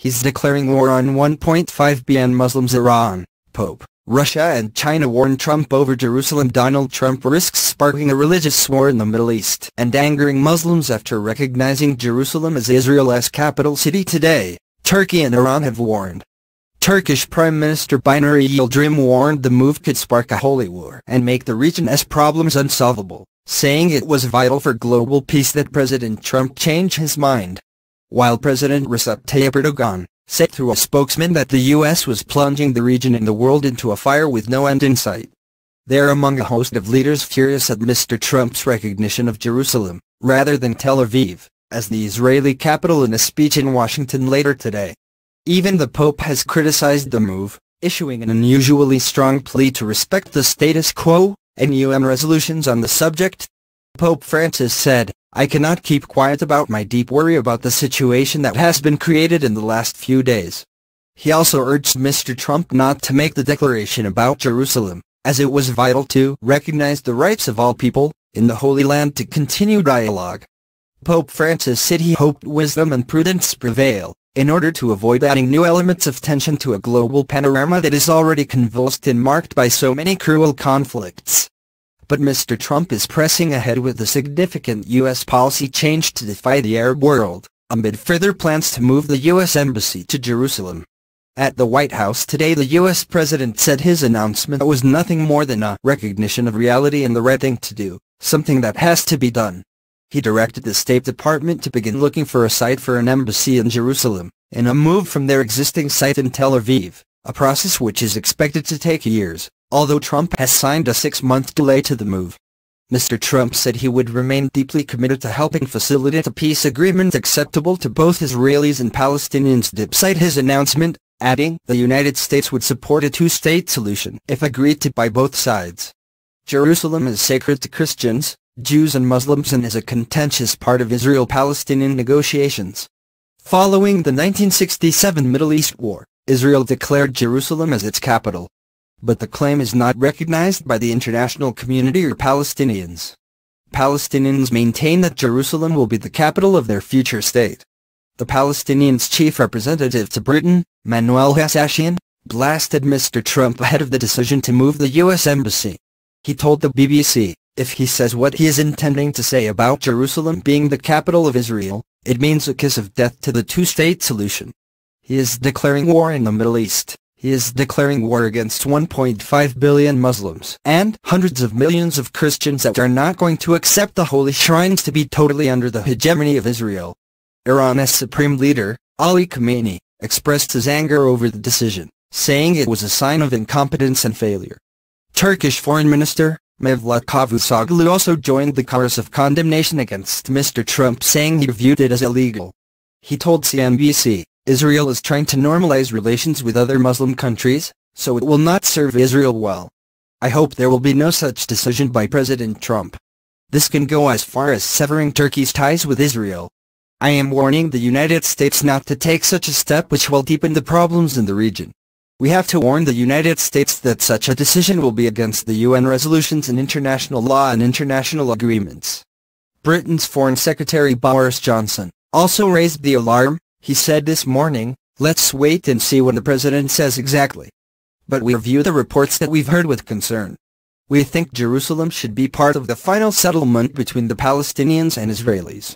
He's declaring war on 1.5 billion Muslims. Iran, Pope, Russia and China warn Trump over Jerusalem. Donald Trump risks sparking a religious war in the Middle East and angering Muslims after recognizing Jerusalem as Israel's capital city today, Turkey and Iran have warned. Turkish Prime Minister Binali Yildirim warned the move could spark a holy war and make the region's problems unsolvable, saying it was vital for global peace that President Trump change his mind. While President Recep Tayyip Erdogan said through a spokesman that the U.S. was plunging the region and the world into a fire with no end in sight. They're among a host of leaders furious at Mr. Trump's recognition of Jerusalem, rather than Tel Aviv, as the Israeli capital in a speech in Washington later today. Even the Pope has criticized the move, issuing an unusually strong plea to respect the status quo and UN resolutions on the subject. Pope Francis said, "I cannot keep quiet about my deep worry about the situation that has been created in the last few days." He also urged Mr. Trump not to make the declaration about Jerusalem, as it was vital to recognize the rights of all people in the Holy Land to continue dialogue. Pope Francis said he hoped wisdom and prudence prevail, in order to avoid adding new elements of tension to a global panorama that is already convulsed and marked by so many cruel conflicts. But Mr. Trump is pressing ahead with a significant U.S. policy change to defy the Arab world, amid further plans to move the U.S. Embassy to Jerusalem. At the White House today, the U.S. President said his announcement was nothing more than a recognition of reality and the right thing to do, something that has to be done. He directed the State Department to begin looking for a site for an embassy in Jerusalem, in a move from their existing site in Tel Aviv, a process which is expected to take years, although Trump has signed a 6-month delay to the move. Mr. Trump said he would remain deeply committed to helping facilitate a peace agreement acceptable to both Israelis and Palestinians despite his announcement, adding the United States would support a two-state solution if agreed to by both sides. Jerusalem is sacred to Christians, Jews and Muslims and is a contentious part of Israel-Palestinian negotiations. Following the 1967 Middle East War, Israel declared Jerusalem as its capital. But the claim is not recognized by the international community or Palestinians. Palestinians maintain that Jerusalem will be the capital of their future state. The Palestinians' chief representative to Britain, Manuel Hassachian, blasted Mr. Trump ahead of the decision to move the U.S. Embassy. He told the BBC, "If he says what he is intending to say about Jerusalem being the capital of Israel, it means a kiss of death to the two-state solution. He is declaring war in the Middle East. He is declaring war against 1.5 billion Muslims and hundreds of millions of Christians that are not going to accept the holy shrines to be totally under the hegemony of Israel." Iran's supreme leader, Ali Khamenei, expressed his anger over the decision, saying it was a sign of incompetence and failure. Turkish Foreign Minister, Mevlut Cavusoglu also joined the chorus of condemnation against Mr. Trump, saying he viewed it as illegal. He told CNBC, "Israel is trying to normalize relations with other Muslim countries, so it will not serve Israel well. I hope there will be no such decision by President Trump. This can go as far as severing Turkey's ties with Israel. I am warning the United States not to take such a step which will deepen the problems in the region. We have to warn the United States that such a decision will be against the UN resolutions and international law and international agreements." Britain's Foreign Secretary Boris Johnson also raised the alarm. He said this morning, "Let's wait and see what the president says exactly. But we review the reports that we've heard with concern. We think Jerusalem should be part of the final settlement between the Palestinians and Israelis."